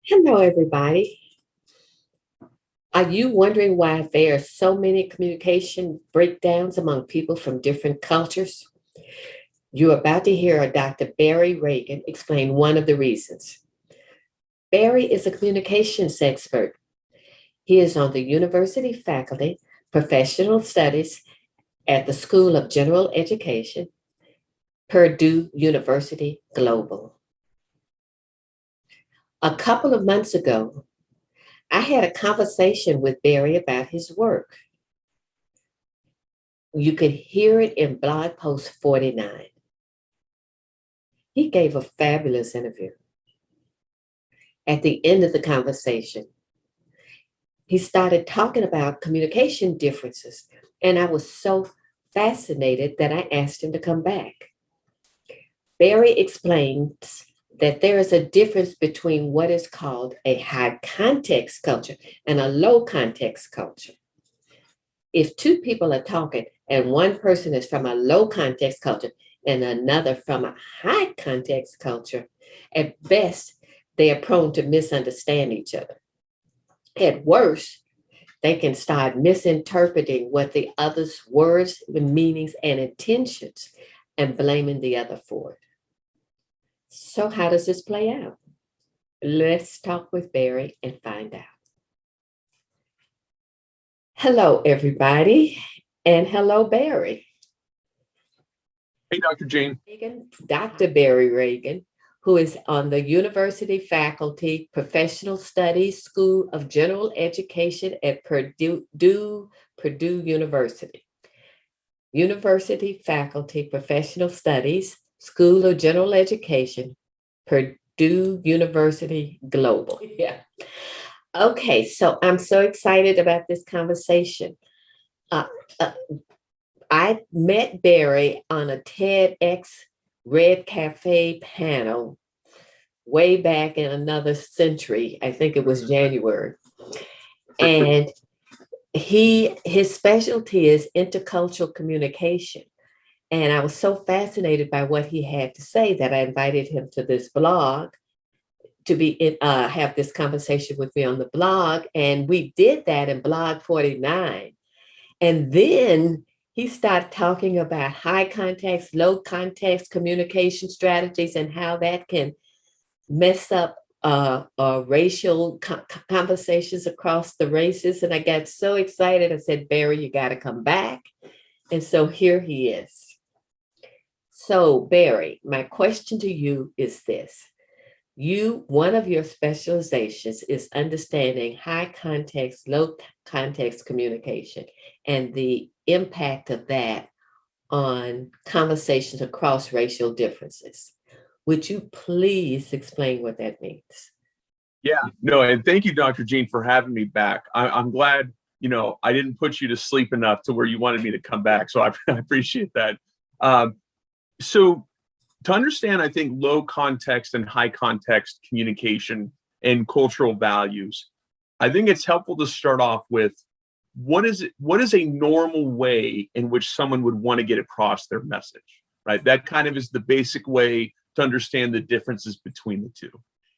Hello, everybody. Are you wondering why there are so many communication breakdowns among people from different cultures? You're about to hear Dr. Barry Regan explain one of the reasons. Barry is a communications expert. He is on the university faculty, professional studies at the School of General Education, Purdue University Global. A couple of months ago, I had a conversation with Barry about his work. You could hear it in blog post 49. He gave a fabulous interview. At the end of the conversation, he started talking about communication differences, and I was so fascinated that I asked him to come back. Barry explains that there is a difference between what is called a high context culture and a low context culture. If two people are talking and one person is from a low context culture and another from a high context culture, at best, they are prone to misunderstand each other. At worst, they can start misinterpreting what the other's words, the meanings, and intentions and blaming the other for it. So how does this play out? Let's talk with Barry and find out. Hello, everybody, and hello, Barry. Hey, Dr. Jane. Regan, Dr. Barry Regan, who is on the university faculty, Professional Studies, School of General Education at Purdue University. University faculty, Professional Studies, School of General Education, Purdue University Global. Yeah. Okay, so I'm so excited about this conversation. I met Barry on a TEDx Red Cafe panel way back in another century. I think it was January. And his specialty is intercultural communication. And I was so fascinated by what he had to say that I invited him to this blog to have this conversation with me on the blog. And we did that in blog 49. And then he started talking about high context, low context communication strategies and how that can mess up racial conversations across the races. And I got so excited. I said, Barry, you got to come back. And so here he is. So, Barry, my question to you is this. One of your specializations is understanding high context, low context communication and the impact of that on conversations across racial differences. Would you please explain what that means? Yeah, no, and thank you, Dr. Jean, for having me back. I'm glad, I didn't put you to sleep enough to where you wanted me to come back. So I appreciate that. So to understand, I think, low context and high context communication and cultural values, I think it's helpful to start off with what is a normal way in which someone would want to get across their message, right? That kind of is the basic way to understand the differences between the two.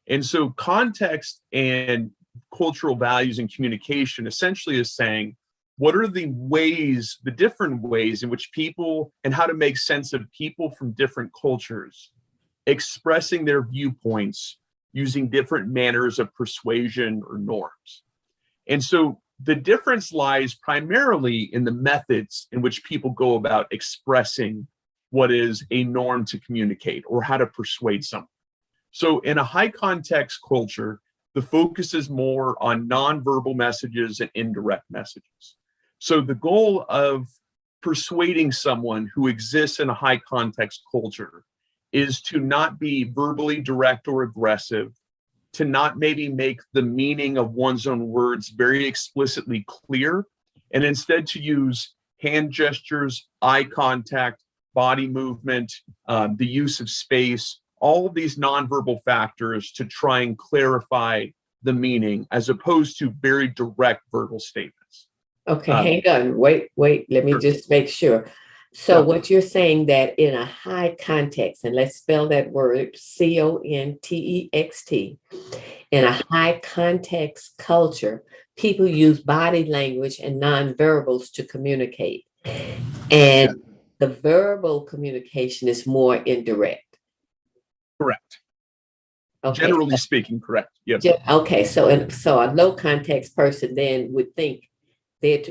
And so context and cultural values and communication essentially is saying, what are the different ways in which people and how to make sense of people from different cultures expressing their viewpoints using different manners of persuasion or norms. And so the difference lies primarily in the methods in which people go about expressing what is a norm to communicate or how to persuade someone. So in a high context culture, the focus is more on nonverbal messages and indirect messages. So the goal of persuading someone who exists in a high context culture is to not be verbally direct or aggressive, to not maybe make the meaning of one's own words very explicitly clear, and instead to use hand gestures, eye contact, body movement, the use of space, all of these nonverbal factors to try and clarify the meaning as opposed to very direct verbal statements. Okay, hang on. Wait, let me just make sure. So what you're saying that in a high context, and let's spell that word, context, In a high context culture, people use body language and nonverbals to communicate. And the verbal communication is more indirect. Correct. Okay. Generally speaking, correct. Yep. Okay. So a low context person then would think they're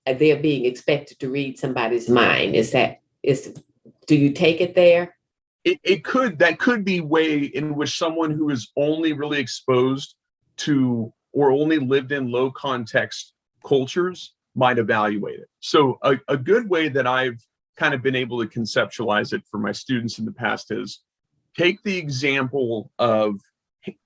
being expected to read somebody's mind. Do you take it there? That could be way in which someone who is only really exposed to or only lived in low context cultures might evaluate it. So a good way that I've kind of been able to conceptualize it for my students in the past is take the example of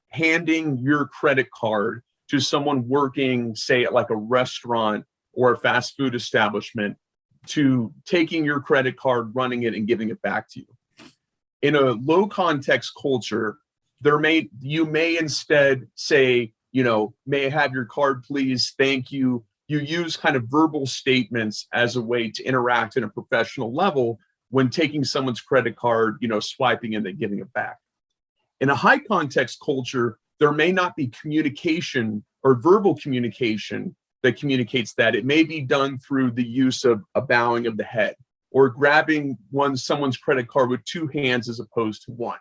handing your credit card to someone working, say, at like a restaurant or a fast food establishment, to taking your credit card, running it, and giving it back to you. In a low context culture, you may instead say, may I have your card, please? Thank you. You use kind of verbal statements as a way to interact in a professional level when taking someone's credit card, swiping and then giving it back. In a high context culture, there may not be communication or verbal communication that communicates that. It may be done through the use of a bowing of the head or grabbing someone's credit card with two hands as opposed to one.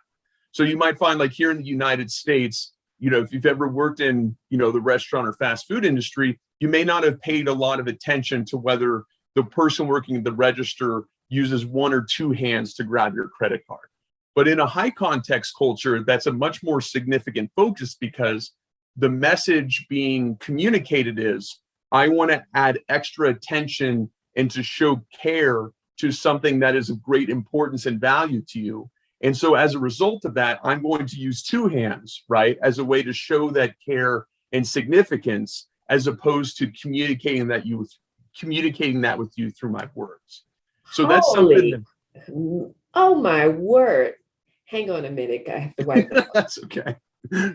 So you might find, like here in the United States, if you've ever worked in, the restaurant or fast food industry, you may not have paid a lot of attention to whether the person working at the register uses one or two hands to grab your credit card. But in a high context culture, that's a much more significant focus because the message being communicated is, I want to add extra attention and to show care to something that is of great importance and value to you. And so as a result of that, I'm going to use two hands, right, as a way to show that care and significance, as opposed to communicating that with you through my words. So that's something that, oh my word. Hang on a minute. I have to wipe it. That's okay.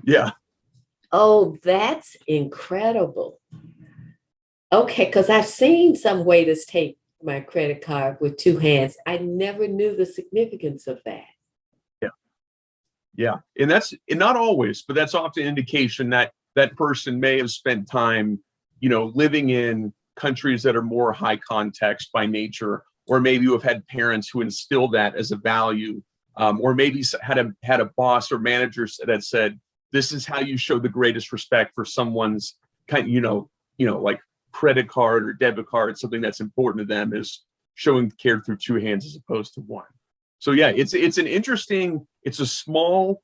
Yeah. Oh, that's incredible. Okay, because I've seen some waiters take my credit card with two hands. I never knew the significance of that. Yeah. And that's not always, but that's often an indication that that person may have spent time, living in countries that are more high context by nature, or maybe you have had parents who instilled that as a value, or maybe had a boss or manager that said, this is how you show the greatest respect for someone's kind, like credit card or debit card. Something that's important to them is showing care through two hands as opposed to one. So yeah, it's a small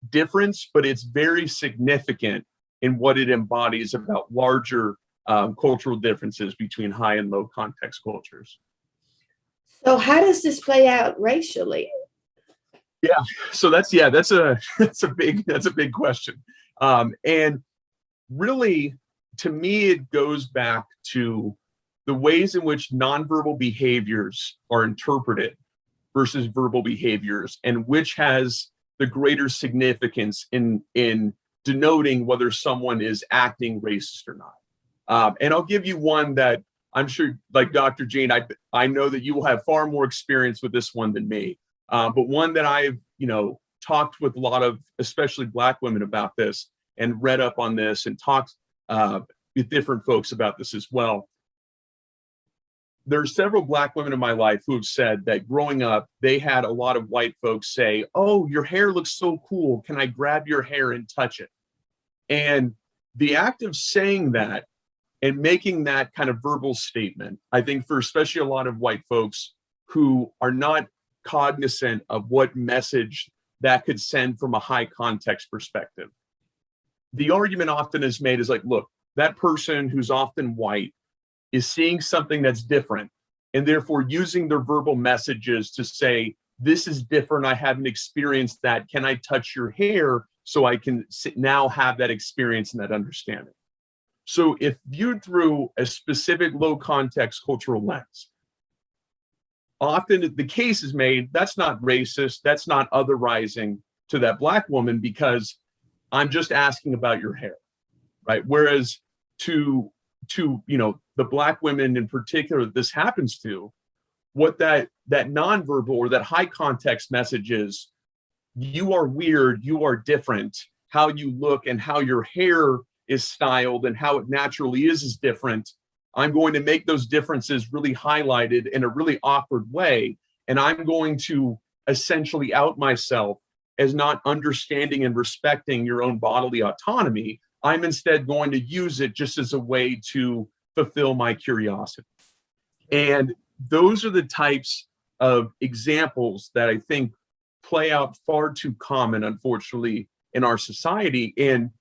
difference, but it's very significant in what it embodies about larger cultural differences between high and low context cultures. So how does this play out racially? Yeah, so that's a big question, and really, to me, it goes back to the ways in which nonverbal behaviors are interpreted versus verbal behaviors, and which has the greater significance in denoting whether someone is acting racist or not. And I'll give you one that I'm sure, like Dr. Jean, I know that you will have far more experience with this one than me. But one that I've, talked with a lot of, especially Black women about this, and read up on this and talked with different folks about this as well. There are several Black women in my life who have said that growing up, they had a lot of white folks say, "Oh, your hair looks so cool. Can I grab your hair and touch it?" And the act of saying that and making that kind of verbal statement, I think for especially a lot of white folks who are not cognizant of what message that could send from a high context perspective. The argument often is made is like, look, that person who's often white is seeing something that's different and therefore using their verbal messages to say, this is different. I haven't experienced that. Can I touch your hair so I can now have that experience and that understanding? So if viewed through a specific low context cultural lens, often the case is made, that's not racist, that's not otherizing to that Black woman because I'm just asking about your hair, right? Whereas to the Black women in particular that this happens to, what that nonverbal or that high context message is, you are weird, you are different. how you look and how your hair is styled and how it naturally is different, I'm going to make those differences really highlighted in a really awkward way. And I'm going to essentially out myself as not understanding and respecting your own bodily autonomy. I'm instead going to use it just as a way to fulfill my curiosity. And those are the types of examples that I think play out far too common, unfortunately, in our society. And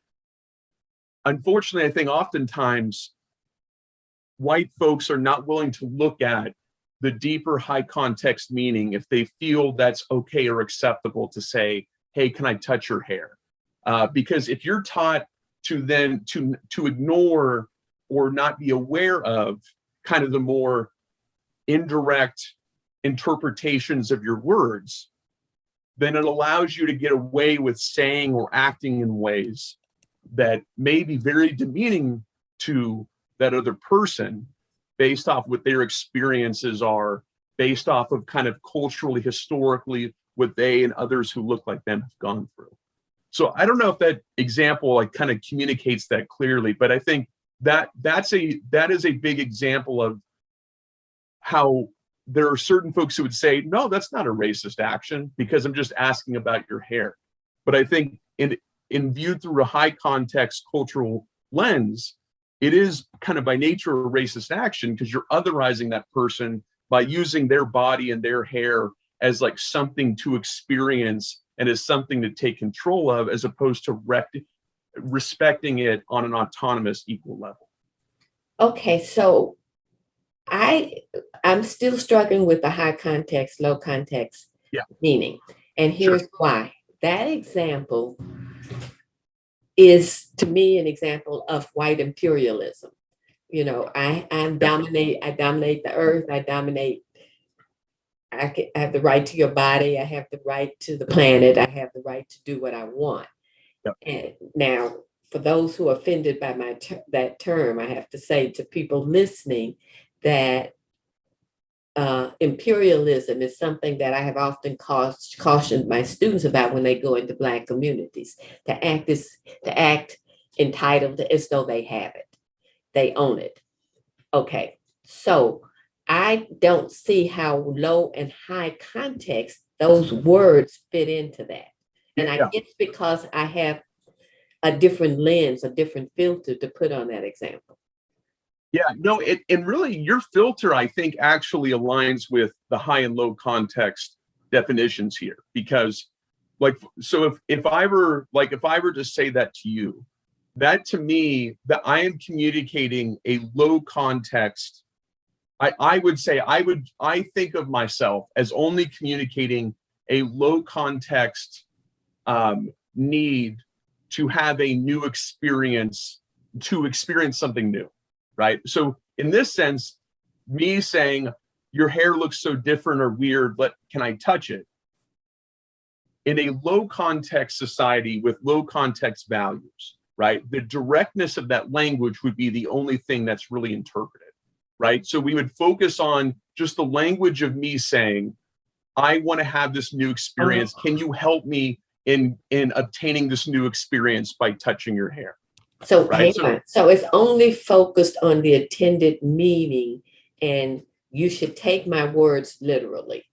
unfortunately, I think oftentimes white folks are not willing to look at the deeper high context meaning if they feel that's okay or acceptable to say, hey, can I touch your hair? Because if you're taught to then to ignore or not be aware of kind of the more indirect interpretations of your words, then it allows you to get away with saying or acting in ways that may be very demeaning to that other person based off what their experiences are, based off of kind of culturally, historically, what they and others who look like them have gone through. So I don't know if that example like kind of communicates that clearly, but I think that is a big example of how there are certain folks who would say, no, that's not a racist action because I'm just asking about your hair. But I think in viewed through a high context cultural lens, it is kind of by nature a racist action because you're otherizing that person by using their body and their hair as like something to experience and as something to take control of, as opposed to respecting it on an autonomous equal level. Okay, so I'm still struggling with the high context, low context meaning. And here's why. That example is, to me, an example of white imperialism. You know, I dominate the earth, I have the right to your body, I have the right to the planet, I have the right to do what I want. Yep. And now, for those who are offended by that term, I have to say to people listening that imperialism is something that I have often cautioned my students about when they go into Black communities, to act entitled as though they have it, they own it. Okay, so I don't see how low and high context those words fit into that. And I guess because I have a different lens, a different filter to put on that example. Yeah, no, and really your filter, I think, actually aligns with the high and low context definitions here. Because like, so if I were to say that to you, that to me, that I am communicating a low context, I would say I think of myself as only communicating a low context need to have a new experience, to experience something new, right? So in this sense, me saying your hair looks so different or weird, can I touch it? In a low context society with low context values, right? The directness of that language would be the only thing that's really interpreted, right? So we would focus on just the language of me saying, I want to have this new experience. Can you help me in obtaining this new experience by touching your hair? So, right? So it's only focused on the intended meaning, and you should take my words literally.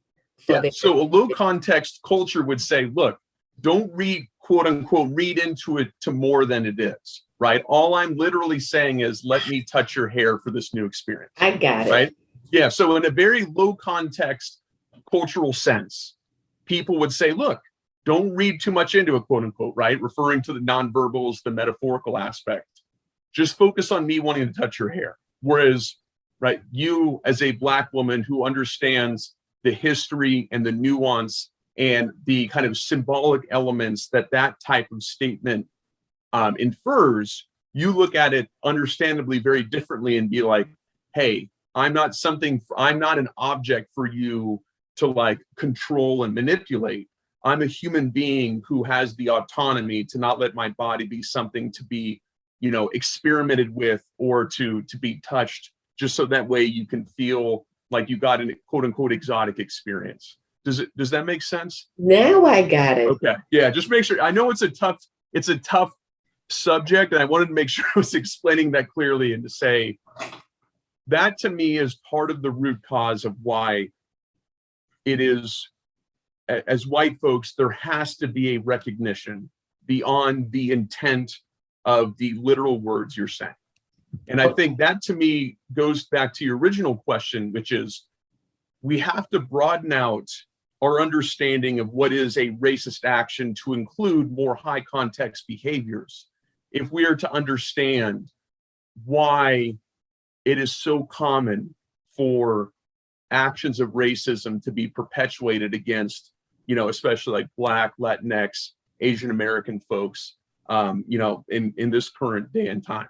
So a low context culture would say, look, don't read, quote unquote, read into it to more than it is, right? All I'm literally saying is, let me touch your hair for this new experience. I got it. Right? Yeah. So in a very low context cultural sense, people would say, look, don't read too much into it, quote unquote, right? Referring to the nonverbals, the metaphorical aspect. Just focus on me wanting to touch your hair. Whereas, right, you as a Black woman who understands the history and the nuance and the kind of symbolic elements that type of statement infers, you look at it understandably very differently and be like, hey, I'm not an object for you to like control and manipulate. I'm a human being who has the autonomy to not let my body be something to be, experimented with or to be touched, just so that way you can feel like you got an quote unquote exotic experience. Does that make sense? Now I got it. Okay. Yeah. Just make sure. I know it's a tough it's a tough subject, and I wanted to make sure I was explaining that clearly, and to say that to me is part of the root cause of why it is, as white folks, there has to be a recognition beyond the intent of the literal words you're saying. And I think that to me goes back to your original question, which is we have to broaden out our understanding of what is a racist action to include more high context behaviors if we are to understand why it is so common for actions of racism to be perpetuated against, you know, especially like Black, Latinx, Asian American folks, you know, in this current day and time.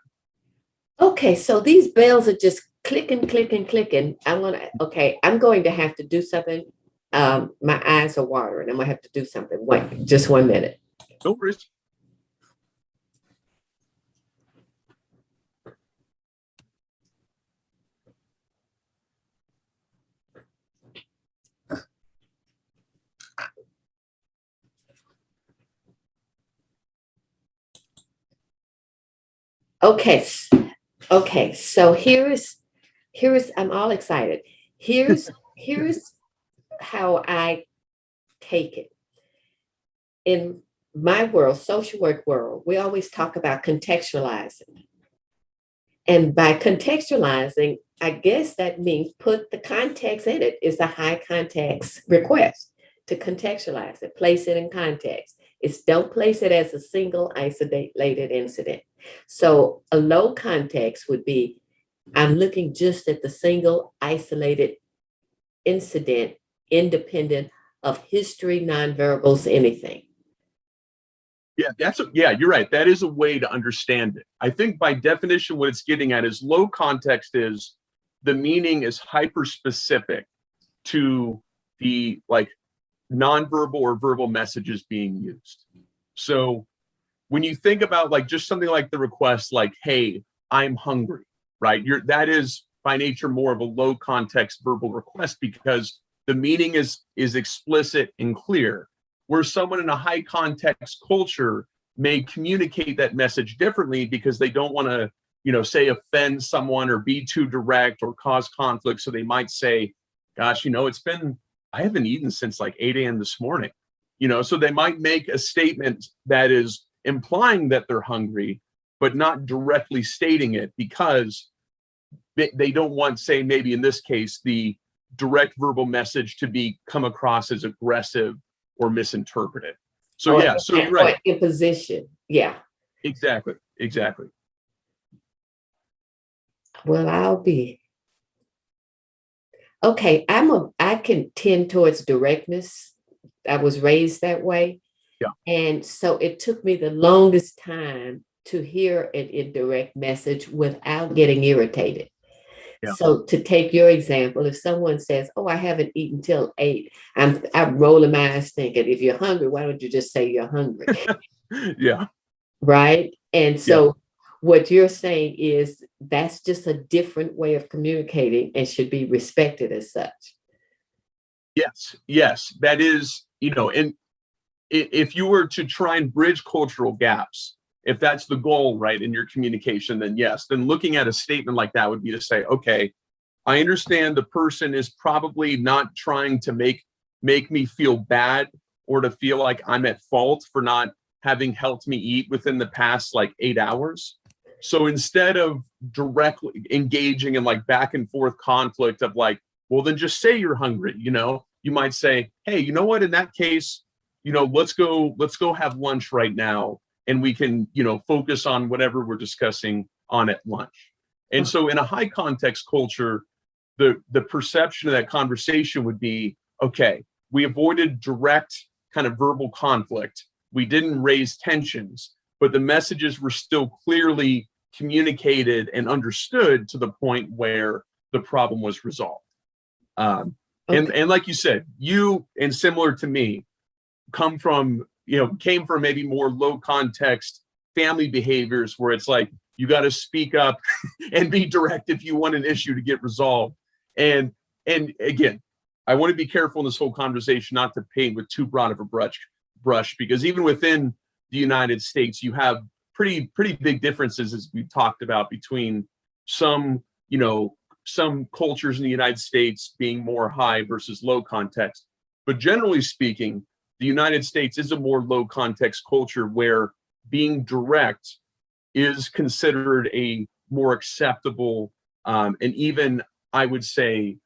Okay, so these bells are just clicking, clicking, clicking. I'm going to have to do something. My eyes are watering. I'm gonna have to do something. Wait, just 1 minute. No worries. Okay, so here's I'm all excited. Here's how I take it. In my world, social work world, we always talk about contextualizing. And by contextualizing, I guess that means put the context in it. It's a high context request to contextualize it, place it in context. It's don't place it as a single isolated incident. So a low context would be, I'm looking just at the single isolated incident, independent of history, nonverbals, anything. Yeah, you're right. That is a way to understand it. I think by definition, what it's getting at is low context is the meaning is hyper specific to the like nonverbal or verbal messages being used. So when you think about like just something like the request, like, hey, I'm hungry, right? That is by nature more of a low context verbal request because the meaning is explicit and clear. Where someone in a high context culture may communicate that message differently because they don't want to, you know, say offend someone or be too direct or cause conflict. So they might say, gosh, you know, I haven't eaten since like 8 a.m. this morning, you know, so they might make a statement that is implying that they're hungry, but not directly stating it because they don't want, say, maybe in this case, the direct verbal message to come across as aggressive or misinterpreted. So yeah, so you're right. Imposition. Yeah. Exactly. Well, I'll be. Okay, I can tend towards directness. I was raised that way. Yeah. And so it took me the longest time to hear an indirect message without getting irritated. Yeah. So to take your example, if someone says, oh, I haven't eaten till 8, I'm rolling my eyes thinking, if you're hungry, why don't you just say you're hungry? Yeah. Right. And so what you're saying is that's just a different way of communicating and should be respected as such. Yes, that is, you know, and if you were to try and bridge cultural gaps, if that's the goal, right, in your communication, then yes, then looking at a statement like that would be to say, okay, I understand the person is probably not trying to make me feel bad or to feel like I'm at fault for not having helped me eat within the past like 8 hours. So instead of directly engaging in like back and forth conflict of like, well, then just say you're hungry, you know, you might say, hey, you know what, in that case, you know, let's go have lunch right now. And we can, you know, focus on whatever we're discussing on at lunch. And so in a high context culture, the perception of that conversation would be, okay, we avoided direct kind of verbal conflict. We didn't raise tensions, but the messages were still clearly communicated and understood to the point where the problem was resolved. And like you said, you and similar to me came from maybe more low context family behaviors where it's like, you got to speak up and be direct if you want an issue to get resolved. And again, I want to be careful in this whole conversation not to paint with too broad of a brush, because even within the United States, you have pretty big differences, as we've talked about, between some, some cultures in the United States being more high versus low context. But generally speaking, the United States is a more low context culture where being direct is considered a more acceptable and even, I would say,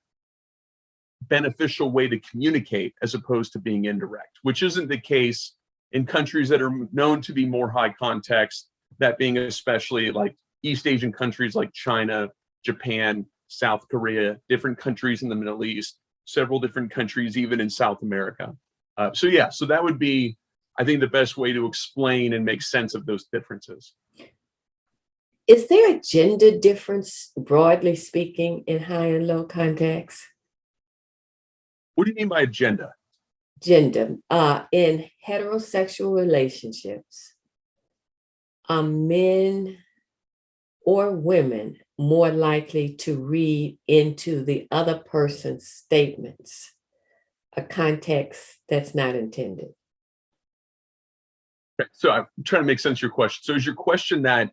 beneficial way to communicate as opposed to being indirect, which isn't the case in countries that are known to be more high context, that being especially like East Asian countries like China, Japan, South Korea, different countries in the Middle East, several different countries even in South America. So that would be, I think, the best way to explain and make sense of those differences. Is there a gender difference, broadly speaking, in high and low context? What do you mean by agenda? Gender. In heterosexual relationships, are men or women more likely to read into the other person's statements a context that's not intended? Okay, so I'm trying to make sense of your question. So is your question that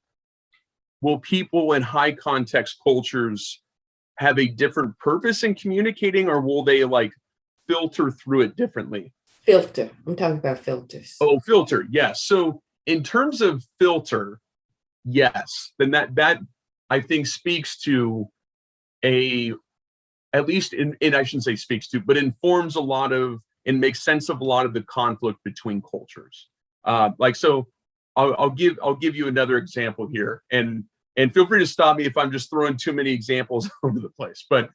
will people in high context cultures have a different purpose in communicating, or will they like filter through it differently? Filter. I'm talking about filters. Oh, filter. Yes. So in terms of filter, yes, then that I think speaks to at least in I shouldn't say speaks to, but informs a lot of and makes sense of a lot of the conflict between cultures. So I'll give you another example here, and feel free to stop me if I'm just throwing too many examples over the place. But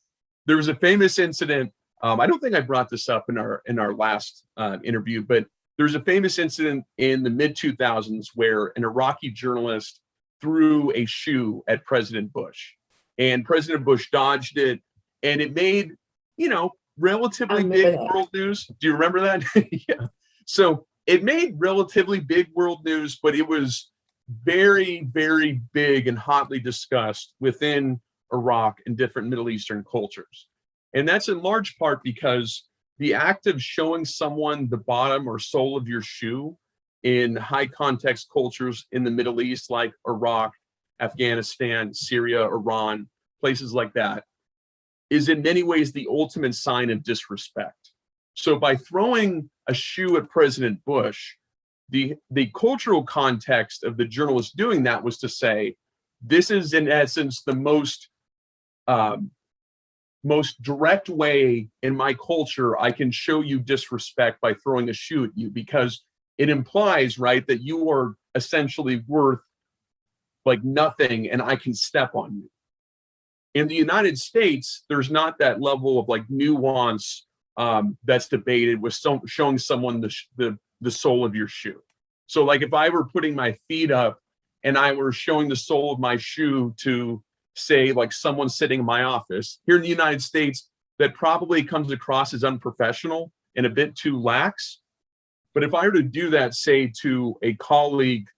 there was a famous incident. I don't think I brought this up in our last interview, but there was a famous incident in the mid 2000s where an Iraqi journalist threw a shoe at President Bush, and President Bush dodged it, and it made relatively big world news. Do you remember that? Yeah. So it made relatively big world news, but it was very, very big and hotly discussed within Iraq and different Middle Eastern cultures. And that's in large part because the act of showing someone the bottom or sole of your shoe in high context cultures in the Middle East, like Iraq, Afghanistan, Syria, Iran, places like that, is in many ways the ultimate sign of disrespect. So by throwing a shoe at President Bush, the cultural context of the journalist doing that was to say, this is in essence the most direct way in my culture I can show you disrespect by throwing a shoe at you, because it implies, right, that you are essentially worth like nothing and I can step on you. In the United States, there's not that level of like nuance that's debated with showing someone the sole of your shoe. So like if I were putting my feet up and I were showing the sole of my shoe to say like someone sitting in my office here in the United States, that probably comes across as unprofessional and a bit too lax. But if I were to do that, say to a colleague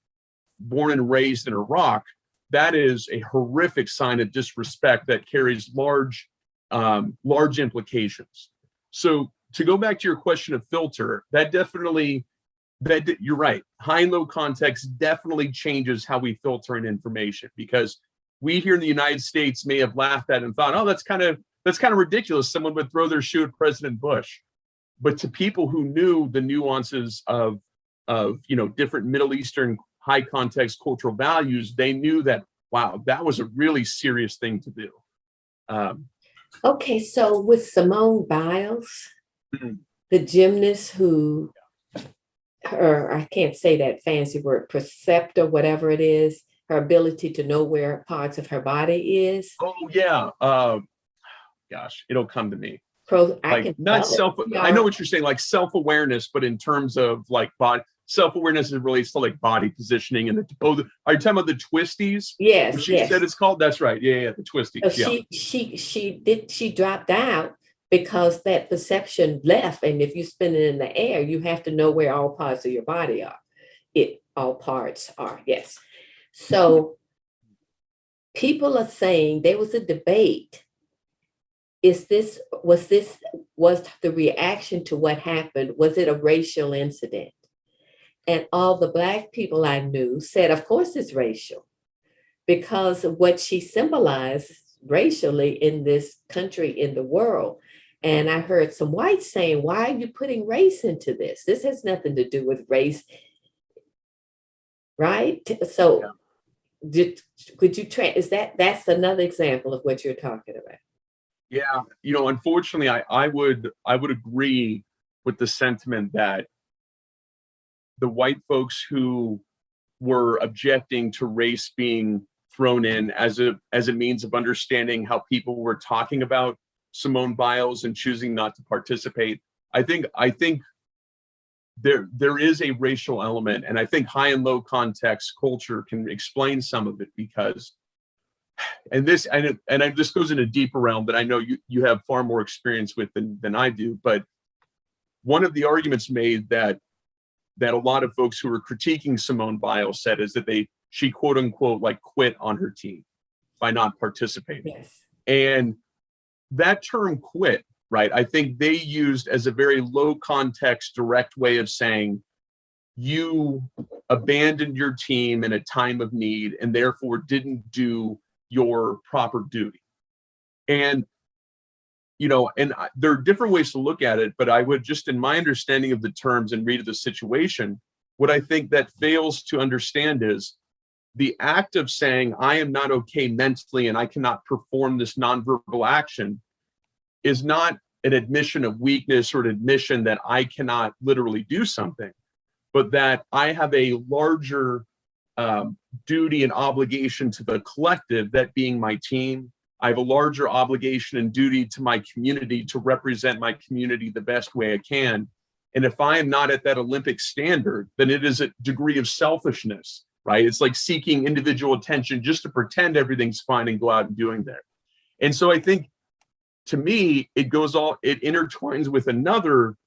born and raised in Iraq, that is a horrific sign of disrespect that carries large implications. So to go back to your question of filter, you're right. High and low context definitely changes how we filter in information, because we here in the United States may have laughed at it and thought, oh, that's kind of ridiculous. Someone would throw their shoe at President Bush. But to people who knew the nuances of different Middle Eastern high context cultural values, they knew that, wow, that was a really serious thing to do. Okay, so with Simone Biles, the gymnast who, I can't say that fancy word, perceptor, whatever it is, her ability to know where parts of her body is. Oh yeah. Gosh, it'll come to me. I know what you're saying, like self-awareness, but in terms of like body self-awareness, it relates to like body positioning and are you talking about the twisties? Yes, she said it's called. That's right. Yeah, the twisties. So she dropped out because that perception left. And if you spin it in the air, you have to know where all parts of your body are. All parts are, yes. So people are saying there was a debate. Was the reaction to what happened, was it a racial incident? And all the Black people I knew said, of course it's racial, because of what she symbolized racially in this country, in the world. And I heard some whites saying, why are you putting race into this? This has nothing to do with race, right? So could you is that's another example of what you're talking about? Yeah, unfortunately, I would agree with the sentiment that the white folks who were objecting to race being thrown in as a means of understanding how people were talking about Simone Biles and choosing not to participate. I think there is a racial element, and I think high and low context culture can explain some of it, because this goes in a deeper realm that I know you have far more experience with than I do. But one of the arguments made that a lot of folks who were critiquing Simone Biles said is that she quote unquote like quit on her team by not participating. Yes. And that term quit, right, I think they used as a very low context, direct way of saying you abandoned your team in a time of need and therefore didn't do your proper duty. And there are different ways to look at it, but I would just, in my understanding of the terms and read of the situation, what I think that fails to understand is the act of saying, I am not okay mentally and I cannot perform this nonverbal action, is not an admission of weakness or an admission that I cannot literally do something, but that I have a larger duty and obligation to the collective, that being my team. I have a larger obligation and duty to my community to represent my community the best way I can. And if I am not at that Olympic standard, then it is a degree of selfishness, right? It's like seeking individual attention just to pretend everything's fine and go out and doing that. And so I think, to me, it intertwines with another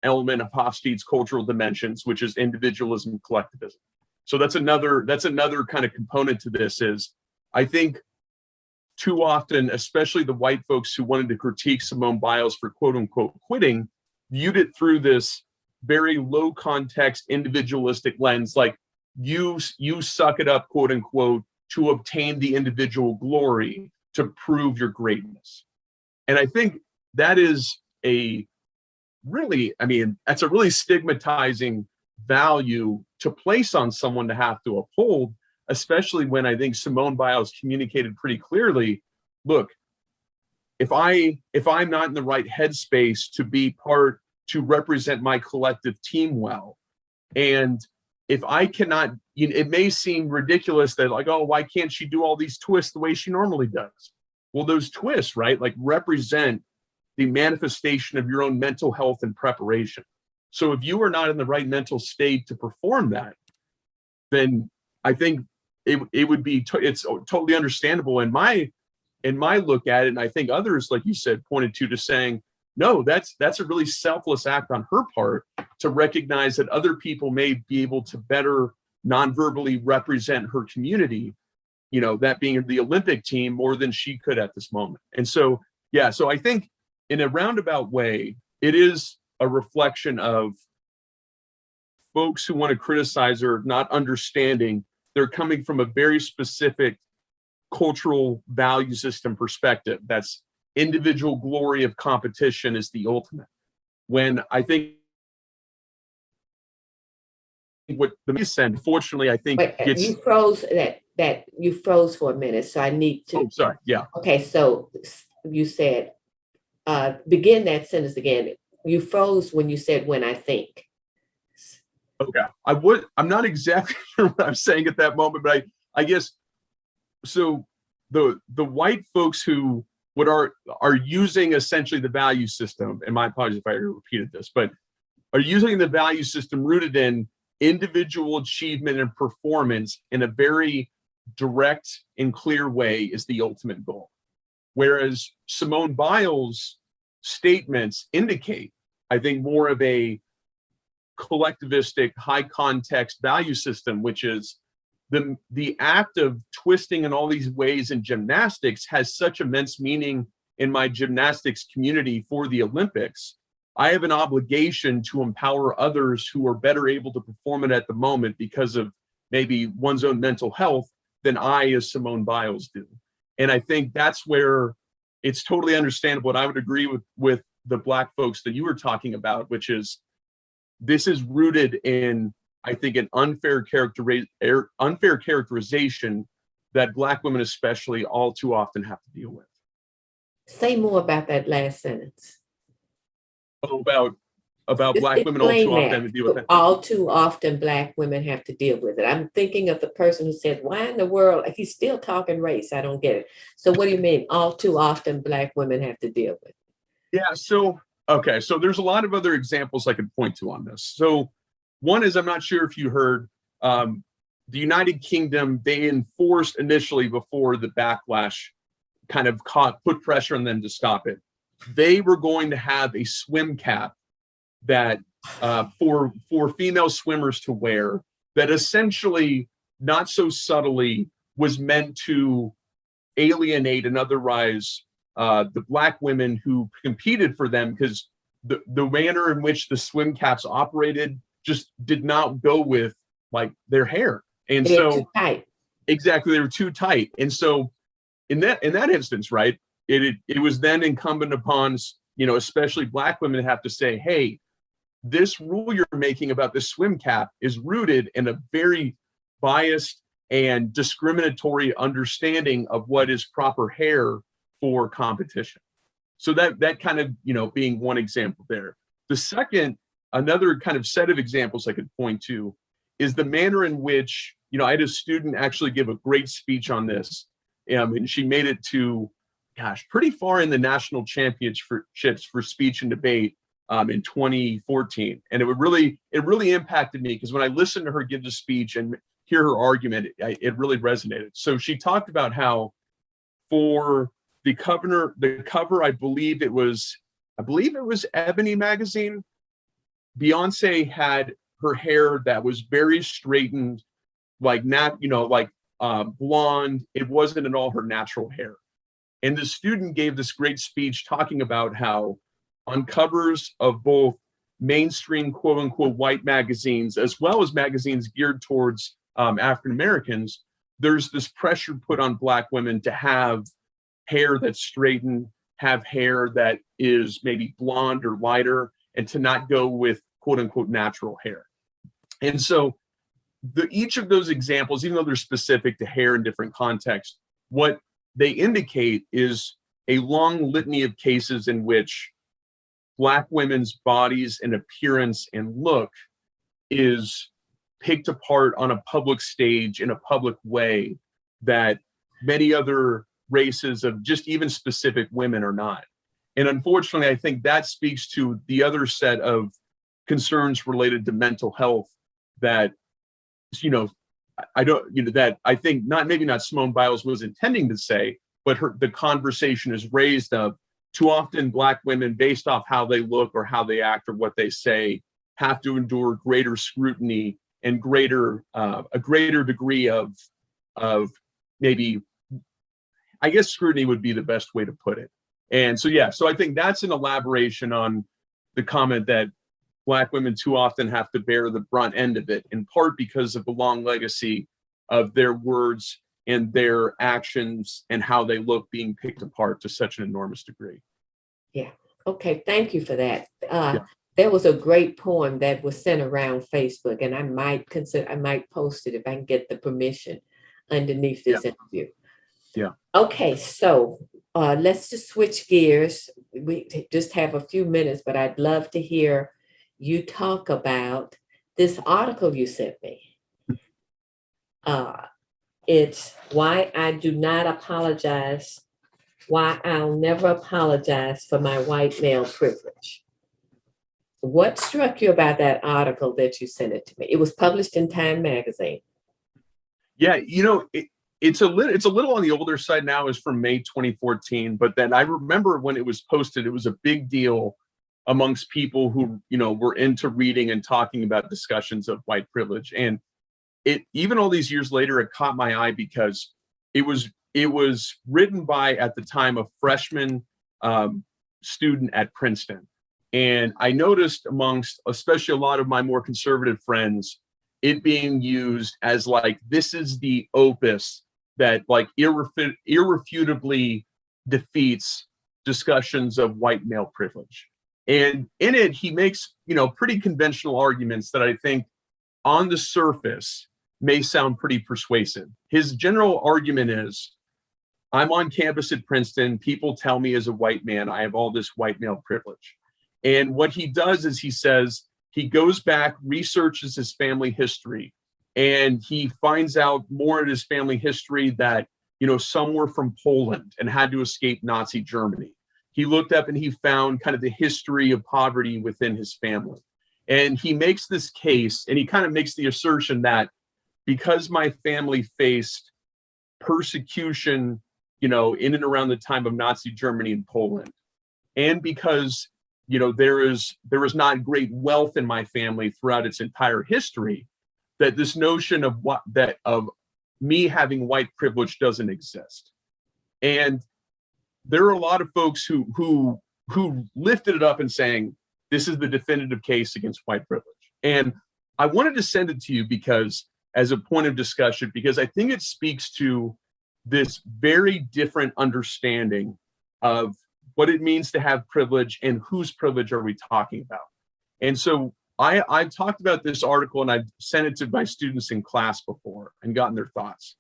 element of Hofstede's cultural dimensions, which is individualism, collectivism. So that's another kind of component to this. Is I think too often, especially the white folks who wanted to critique Simone Biles for quote unquote quitting, viewed it through this very low context, individualistic lens, like you suck it up, quote unquote, to obtain the individual glory, to prove your greatness. And I think that is that's a really stigmatizing value to place on someone to have to uphold, especially when I think Simone Biles communicated pretty clearly, look, if I'm not in the right headspace to represent my collective team well, and if I cannot, it may seem ridiculous that like, oh, why can't she do all these twists the way she normally does? Well, those twists, right, like represent the manifestation of your own mental health and preparation. So if you are not in the right mental state to perform that, then I think it would be it's totally understandable in my look at it. And I think others, like you said, pointed to saying, no, that's a really selfless act on her part to recognize that other people may be able to better non-verbally represent her community, that being the Olympic team, more than she could at this moment. And so, so I think in a roundabout way, it is a reflection of folks who want to criticize her not understanding they're coming from a very specific cultural value system perspective. That's individual glory of competition is the ultimate. When I think what the said, unfortunately, I think you froze that you froze for a minute, so I need to. Oh, sorry. Yeah. Okay, so you said begin that sentence again. You froze when you said when I think. Okay. I'm not exactly sure what I'm saying at that moment, but I guess so the white folks who are using essentially the value system, and my apologies if I repeated this, but are using the value system rooted in individual achievement and performance in a very direct and clear way is the ultimate goal. Whereas Simone Biles' statements indicate, I think, more of a collectivistic, high context value system, which is the act of twisting in all these ways in gymnastics has such immense meaning in my gymnastics community for the Olympics I have an obligation to empower others who are better able to perform it at the moment because of maybe one's own mental health than I, as Simone Biles, do. And I think that's where it's totally understandable. And I would agree with the Black folks that you were talking about, which is this is rooted in, I think, an unfair characterization that Black women especially all too often have to deal with. Say more about that last sentence. Oh, about Just Black women all too explain often have to deal with that. it. All too often, Black women have to deal with it. I'm thinking of the person who said, why in the world? He's still talking race. I don't get it. So what do you mean? All too often, Black women have to deal with it? Yeah. So, okay. So there's a lot of other examples I could point to on this. So one is, I'm not sure if you heard, the United Kingdom, they enforced initially before the backlash kind of put pressure on them to stop it. They were going to have a swim cap that for female swimmers to wear, that essentially, not so subtly, was meant to alienate and otherwise the Black women who competed for them, because the manner in which the swim caps operated just did not go with like their hair. And They're so too tight. exactly, they were too tight. And so in that instance, right, it was then incumbent upon, you know, especially Black women to have to say, hey, this rule you're making about the swim cap is rooted in a very biased and discriminatory understanding of what is proper hair for competition. So that kind of, you know, being one example there. The second, another kind of set of examples I could point to is the manner in which, you know, I had a student actually give a great speech on this, and she made it to, gosh, pretty far in the national championships for speech and debate in 2014. And it really impacted me, because when I listened to her give the speech and hear her argument, it really resonated. So she talked about how for the cover, I believe it was Ebony magazine, Beyonce had her hair that was very straightened, like blonde. It wasn't at all her natural hair. And the student gave this great speech talking about how on covers of both mainstream quote unquote white magazines, as well as magazines geared towards African Americans, there's this pressure put on Black women to have hair that's straightened, have hair that is maybe blonde or lighter, and to not go with quote unquote natural hair. And so each of those examples, even though they're specific to hair in different contexts, what they indicate is a long litany of cases in which Black women's bodies and appearance and look is picked apart on a public stage in a public way that many other races of just even specific women are not. And unfortunately, I think that speaks to the other set of concerns related to mental health that, you know, that I think maybe not Simone Biles was intending to say, but the conversation is raised of too often Black women, based off how they look or how they act or what they say, have to endure greater scrutiny and a greater degree of maybe, I guess scrutiny would be the best way to put it. And so, yeah, so I think that's an elaboration on the comment that Black women too often have to bear the brunt end of it, in part because of the long legacy of their words and their actions and how they look being picked apart to such an enormous degree. Yeah. Okay. Thank you for that. There was a great poem that was sent around Facebook, and I might post it if I can get the permission underneath this interview. Yeah. Okay. So let's just switch gears. We just have a few minutes, but I'd love to hear you talk about this article you sent me. It's why I'll never apologize for my white male privilege. What struck you about that article that you sent it to me? It was published in Time magazine. Yeah, you know, it's a little on the older side now. It's from May 2014, but then I remember when it was posted, it was a big deal amongst people who, you know, were into reading and talking about discussions of white privilege. And it, even all these years later, it caught my eye because it was written by, at the time, a freshman student at Princeton. And I noticed amongst, especially a lot of my more conservative friends, it being used as like, this is the opus that like irrefutably defeats discussions of white male privilege. And in it, he makes, pretty conventional arguments that I think on the surface may sound pretty persuasive. His general argument is, I'm on campus at Princeton. People tell me as a white man, I have all this white male privilege. And what he does is he says, he goes back, researches his family history, and he finds out more in his family history that, some were from Poland and had to escape Nazi Germany. He looked up and he found kind of the history of poverty within his family. And he makes this case, and he kind of makes the assertion that because my family faced persecution, in and around the time of Nazi Germany and Poland, and because there is not great wealth in my family throughout its entire history, that this notion of me having white privilege doesn't exist. And there are a lot of folks who lifted it up and saying, this is the definitive case against white privilege. And I wanted to send it to you because, as a point of discussion, because I think it speaks to this very different understanding of what it means to have privilege and whose privilege are we talking about. And so I've talked about this article and I've sent it to my students in class before and gotten their thoughts.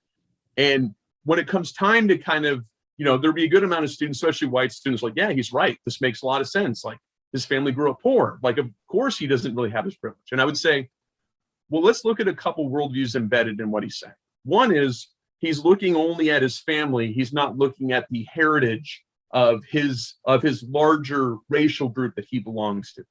And when it comes time to kind of, there'll be a good amount of students, especially white students, like, yeah, he's right. This makes a lot of sense. Like, his family grew up poor. Like, of course he doesn't really have his privilege. And I would say, well, let's look at a couple worldviews embedded in what he's saying. One is he's looking only at his family. He's not looking at the heritage of his larger racial group that he belongs to.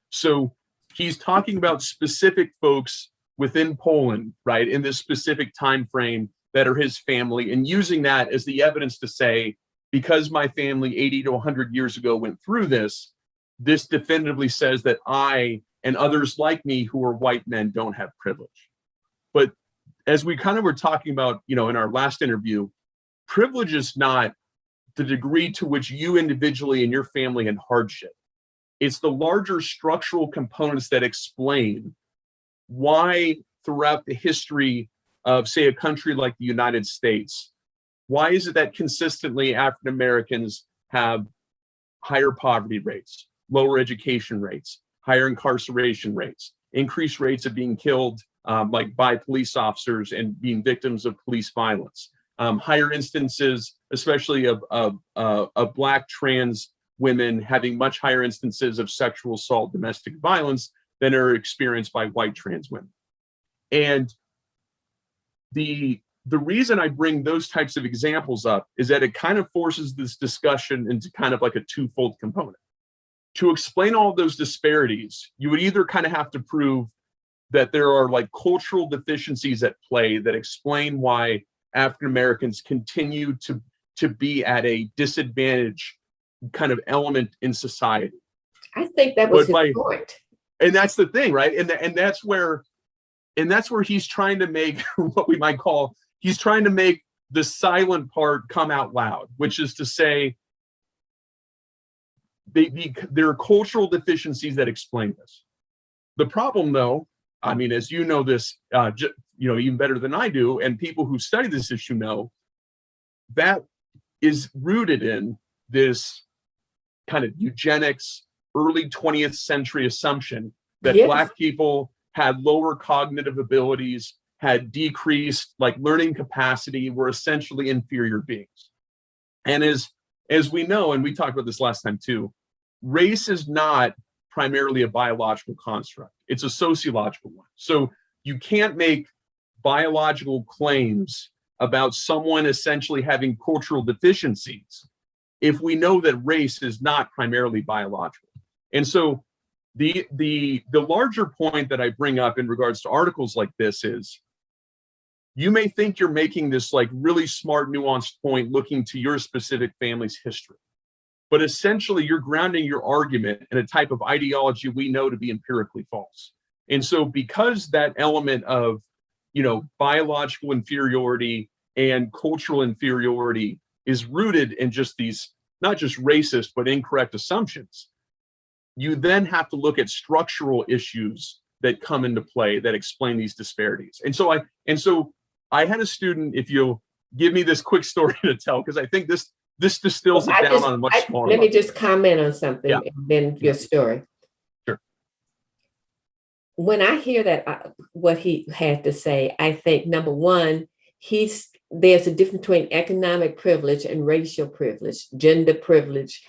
So he's talking about specific folks within Poland, right, in this specific time frame that are his family, and using that as the evidence to say, because my family 80 to 100 years ago went through this definitively says that I and others like me who are white men don't have privilege. But as we kind of were talking about, in our last interview, privilege is not the degree to which you individually and your family had hardship. It's the larger structural components that explain why throughout the history of, say, a country like the United States, why is it that consistently African Americans have higher poverty rates, lower education rates, higher incarceration rates, increased rates of being killed by police officers and being victims of police violence, higher instances, especially of Black trans women having much higher instances of sexual assault, domestic violence than are experienced by white trans women. And the reason I bring those types of examples up is that it kind of forces this discussion into kind of like a twofold component. To explain all of those disparities, you would either kind of have to prove that there are like cultural deficiencies at play that explain why African Americans continue to be at a disadvantage kind of element in society. I think that was his point. And that's the thing, right? And that's where he's trying to make what we might call, he's trying to make the silent part come out loud, which is to say, there are cultural deficiencies that explain this. The problem, though, I mean, as you know this, even better than I do, and people who study this issue know, that is rooted in this kind of eugenics, early 20th century assumption that Yes. Black people had lower cognitive abilities, had decreased learning capacity, were essentially inferior beings. And as we know, and we talked about this last time too, race is not primarily a biological construct. It's a sociological one. So you can't make biological claims about someone essentially having cultural deficiencies if we know that race is not primarily biological. And so the larger point that I bring up in regards to articles like this is, you may think you're making this really smart, nuanced point looking to your specific family's history, but essentially you're grounding your argument in a type of ideology we know to be empirically false. And so because that element of, biological inferiority and cultural inferiority is rooted in just these, not just racist, but incorrect assumptions, you then have to look at structural issues that come into play that explain these disparities. And so I had a student, if you'll give me this quick story to tell, because I think this distills it down on a much smaller Let me level. just comment on something, Yeah. and then your story. Sure. When I hear that, what he had to say, I think, number one, there's a difference between economic privilege and racial privilege, gender privilege.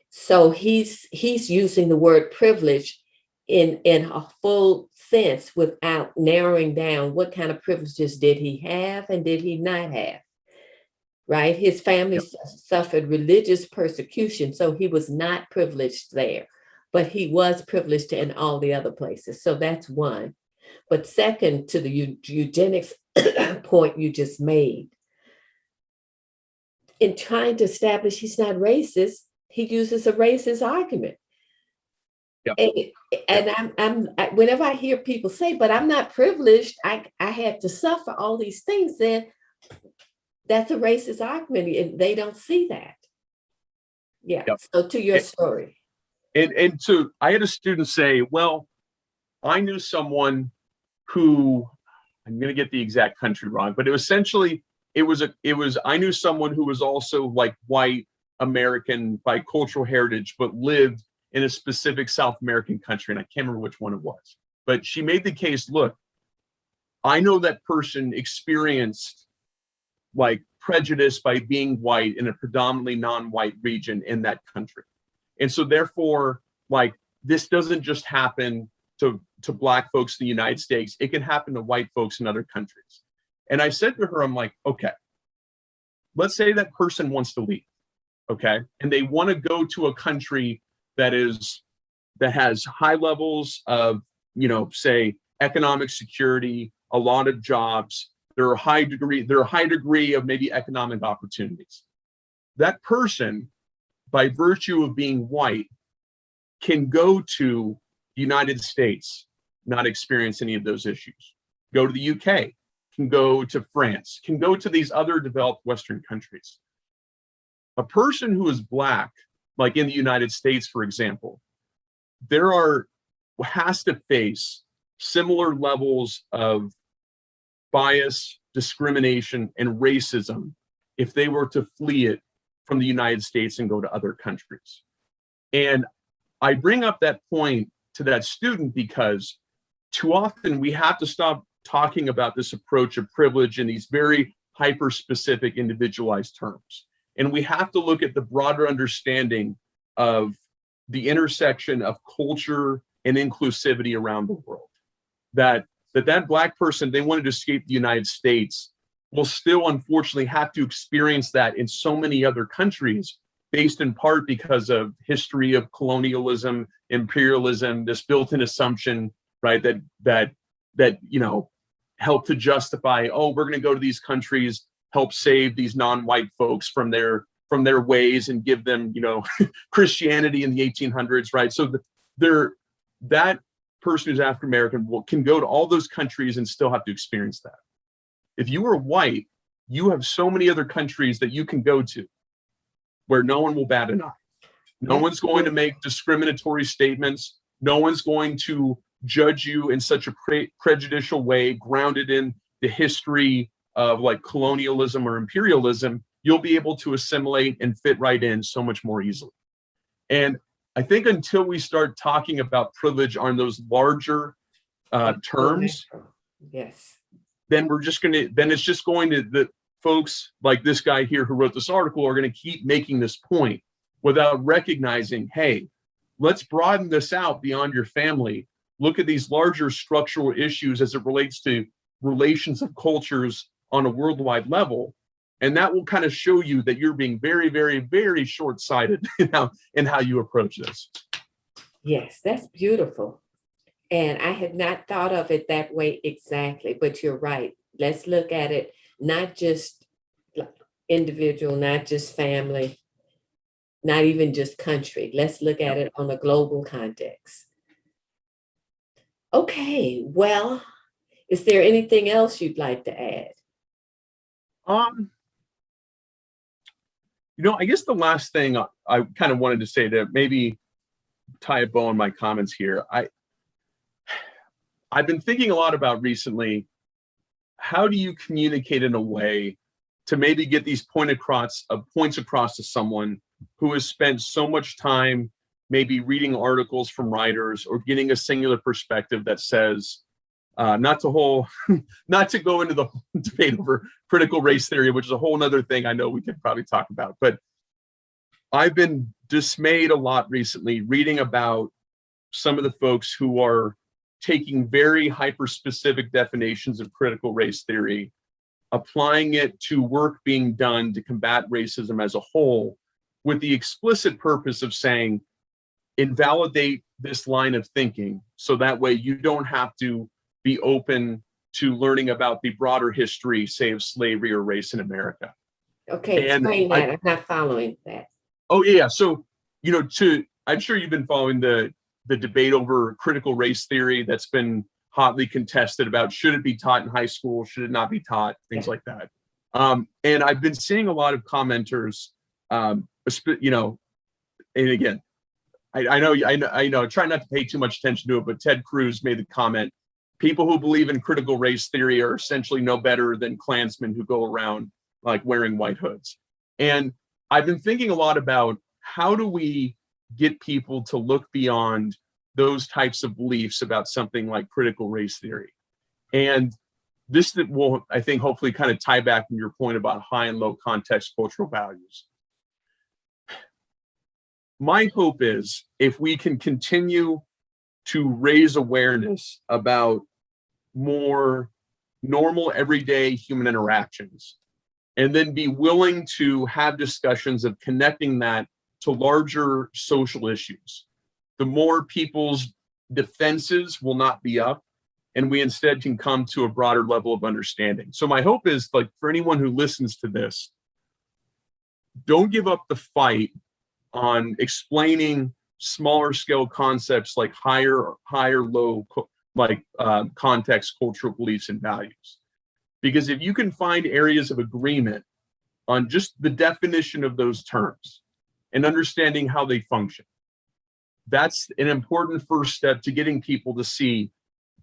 So he's using the word privilege in a full sense without narrowing down what kind of privileges did he have and did he not have. Right? His family suffered religious persecution, so he was not privileged there, but he was privileged in all the other places. So that's one. But second, to the eugenics point you just made, in trying to establish he's not racist, he uses a racist argument. And whenever I hear people say, but I'm not privileged, I had to suffer all these things, then that's a racist argument, and they don't see that. Yeah. Yep. So to your story. And so I had a student say, well, I knew someone who, I'm going to get the exact country wrong, but I knew someone who was also like white American by cultural heritage, but lived in a specific South American country. And I can't remember which one it was, but she made the case, look, I know that person experienced like prejudice by being white in a predominantly non-white region in that country. And so therefore, like, this doesn't just happen to Black folks in the United States, it can happen to white folks in other countries. And I said to her, I'm like, okay, let's say that person wants to leave, okay? And they want to go to a country that has high levels of, say, economic security, a lot of jobs, there are a high degree of maybe economic opportunities. That person, by virtue of being white, can go to the United States, not experience any of those issues. Go to the UK, can go to France, can go to these other developed Western countries. A person who is Black, like in the United States, for example, has to face similar levels of bias, discrimination, and racism if they were to flee it from the United States and go to other countries. And I bring up that point to that student because too often we have to stop talking about this approach of privilege in these very hyper-specific, individualized terms. And we have to look at the broader understanding of the intersection of culture and inclusivity around the world. That Black person, they wanted to escape the United States, will still unfortunately have to experience that in so many other countries, based in part because of history of colonialism, imperialism, this built-in assumption, right, that help to justify, oh, we're going to go to these countries, help save these non-white folks from their ways and give them, Christianity in the 1800s, right? So that person who's African American can go to all those countries and still have to experience that. If you are white, you have so many other countries that you can go to where no one will bat an eye. No one's going to make discriminatory statements. No one's going to judge you in such a prejudicial way, grounded in the history of like colonialism or imperialism. You'll be able to assimilate and fit right in so much more easily. And I think until we start talking about privilege on those larger terms, yes, then it's just going to, the folks like this guy here who wrote this article are going to keep making this point without recognizing, hey, let's broaden this out beyond your family. Look at these larger structural issues as it relates to relations of cultures on a worldwide level. And that will kind of show you that you're being very, very, very short-sighted in how you approach this. Yes, that's beautiful. And I had not thought of it that way exactly, but you're right. Let's look at it, not just individual, not just family, not even just country. Let's look at it on a global context. Okay, well, is there anything else you'd like to add? I guess the last thing I kind of wanted to say that maybe tie a bow on my comments here. I've been thinking a lot about recently, how do you communicate in a way to maybe get these points across to someone who has spent so much time maybe reading articles from writers or getting a singular perspective that says, not to go into the debate over critical race theory, which is a whole nother thing I know we could probably talk about, but I've been dismayed a lot recently reading about some of the folks who are taking very hyper-specific definitions of critical race theory, applying it to work being done to combat racism as a whole, with the explicit purpose of saying, invalidate this line of thinking, so that way you don't have to be open to learning about the broader history, say, of slavery or race in America. Okay, explain that. I'm not following that. Oh yeah, so I'm sure you've been following the debate over critical race theory that's been hotly contested about should it be taught in high school, should it not be taught, things like that. And I've been seeing a lot of commenters, and again, I know, try not to pay too much attention to it, but Ted Cruz made the comment, people who believe in critical race theory are essentially no better than Klansmen who go around like wearing white hoods. And I've been thinking a lot about how do we get people to look beyond those types of beliefs about something like critical race theory. And this will, I think, hopefully kind of tie back to your point about high and low context cultural values. My hope is if we can continue to raise awareness about more normal, everyday human interactions, and then be willing to have discussions of connecting that to larger social issues, the more people's defenses will not be up, and we instead can come to a broader level of understanding. So my hope is, like, for anyone who listens to this, don't give up the fight on explaining smaller scale concepts like higher, low, context, cultural beliefs and values. Because if you can find areas of agreement on just the definition of those terms and understanding how they function, that's an important first step to getting people to see,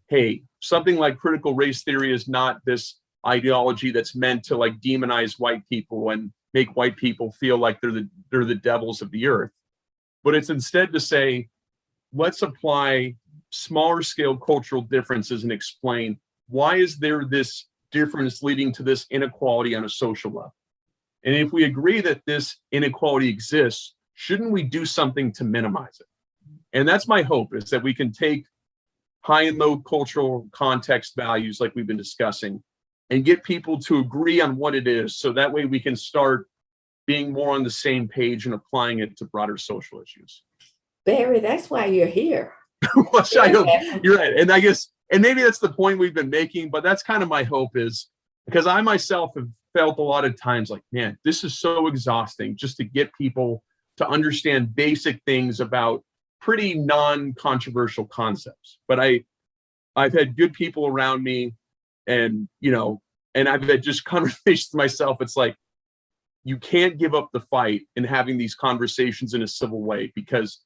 hey, something like critical race theory is not this ideology that's meant to like demonize white people and make white people feel like they're the devils of the earth, but it's instead to say, let's apply smaller scale cultural differences and explain why is there this difference leading to this inequality on a social level. And if we agree that this inequality exists, shouldn't we do something to minimize it? And that's my hope, is that we can take high and low cultural context values like we've been discussing and get people to agree on what it is, so that way we can start being more on the same page and applying it to broader social issues. Barry, that's why you're here. Well, you're right. And I guess, and maybe that's the point we've been making, but that's kind of my hope, is because I myself have felt a lot of times like, man, this is so exhausting just to get people to understand basic things about pretty non-controversial concepts. But I've had good people around me, and and I've had just conversations myself. It's like, you can't give up the fight in having these conversations in a civil way, because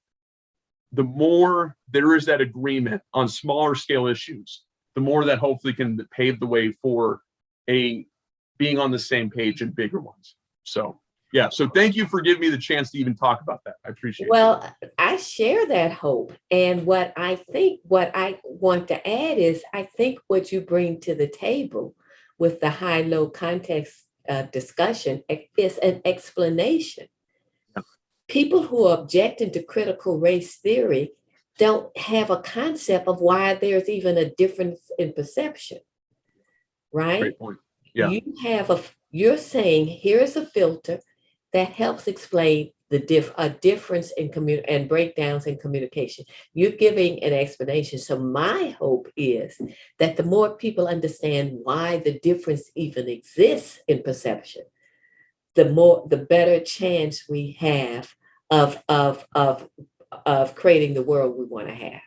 the more there is that agreement on smaller scale issues, the more that hopefully can pave the way for being on the same page in bigger ones. So yeah, so thank you for giving me the chance to even talk about that. I appreciate it. Well, I share that hope. And what I want to add is, I think what you bring to the table with the high-low context discussion is an explanation. Yeah. People who are objecting to critical race theory don't have a concept of why there's even a difference in perception, right? Great point. Yeah. You're saying, here's a filter that helps explain the difference in and breakdowns in communication. You're giving an explanation. So my hope is that the more people understand why the difference even exists in perception, the better chance we have of creating the world we want to have.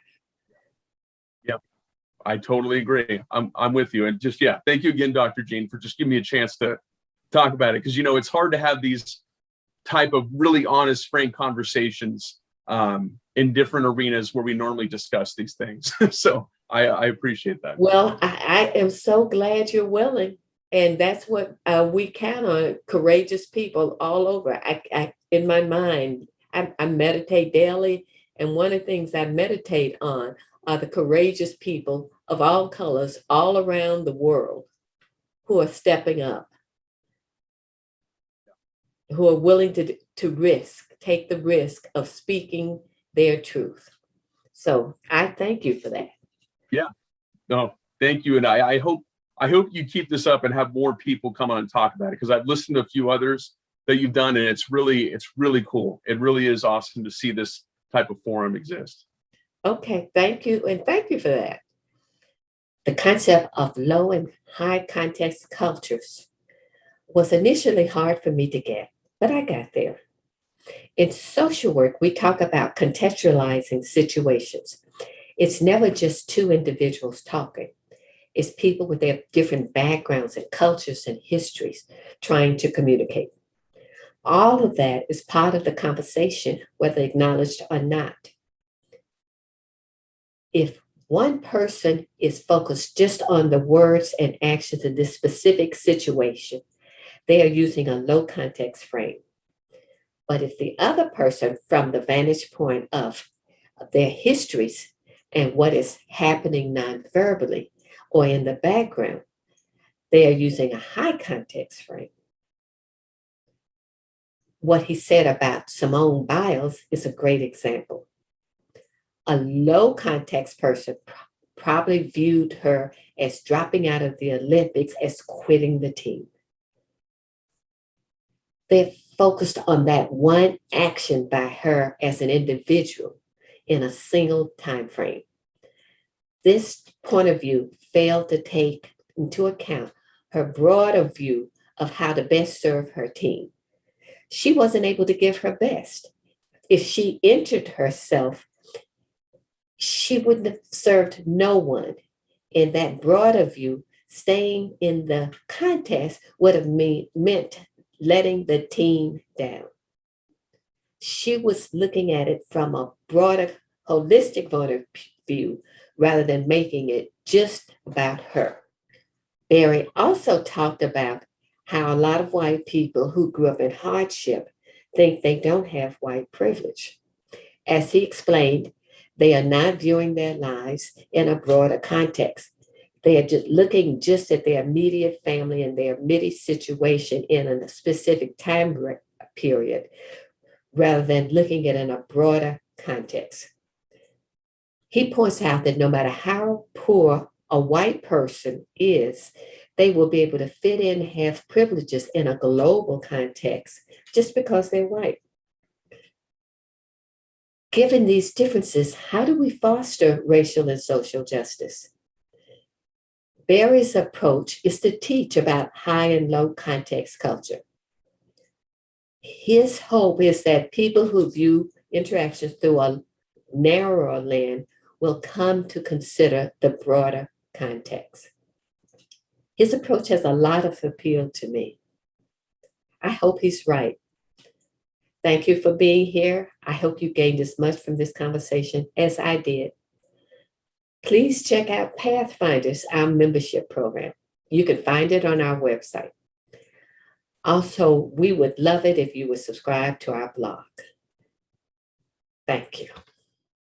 Yep, I totally agree. I'm with you. And just, yeah, thank you again, Dr. Jean, for just giving me a chance to talk about it. Because, it's hard to have these type of really honest, frank conversations in different arenas where we normally discuss these things. So I appreciate that. Well, I am so glad you're willing. And that's what we count on, courageous people all over. In my mind, I meditate daily. And one of the things I meditate on are the courageous people of all colors all around the world who are stepping up, who are willing to take the risk of speaking their truth. So I thank you for that. Yeah, no, thank you. And I hope you keep this up and have more people come on and talk about it, because I've listened to a few others that you've done, and it's really cool. It really is awesome to see this type of forum exist. Okay, thank you. And thank you for that. The concept of low and high context cultures was initially hard for me to get, but I got there. In social work, we talk about contextualizing situations. It's never just two individuals talking. It's people with their different backgrounds and cultures and histories trying to communicate. All of that is part of the conversation, whether acknowledged or not. If one person is focused just on the words and actions in this specific situation, they are using a low context frame. But if the other person, from the vantage point of their histories and what is happening non-verbally or in the background, they are using a high context frame. What he said about Simone Biles is a great example. A low context person probably viewed her as dropping out of the Olympics, as quitting the team. They're focused on that one action by her as an individual in a single time frame. This point of view failed to take into account her broader view of how to best serve her team. She wasn't able to give her best. If she injured herself, she wouldn't have served no one. In that broader view, staying in the contest would have meant letting the team down. She was looking at it from a broader, holistic point of view rather than making it just about her. Barry also talked about how a lot of white people who grew up in hardship think they don't have white privilege. As he explained, they are not viewing their lives in a broader context. They are just looking just at their immediate family and their immediate situation in a specific time period, rather than looking at it in a broader context. He points out that no matter how poor a white person is, they will be able to fit in and have privileges in a global context just because they're white. Given these differences, how do we foster racial and social justice? Barry's approach is to teach about high and low context culture. His hope is that people who view interactions through a narrower lens will come to consider the broader context. His approach has a lot of appeal to me. I hope he's right. Thank you for being here. I hope you gained as much from this conversation as I did. Please check out Pathfinders, our membership program. You can find it on our website. Also, we would love it if you would subscribe to our blog. Thank you.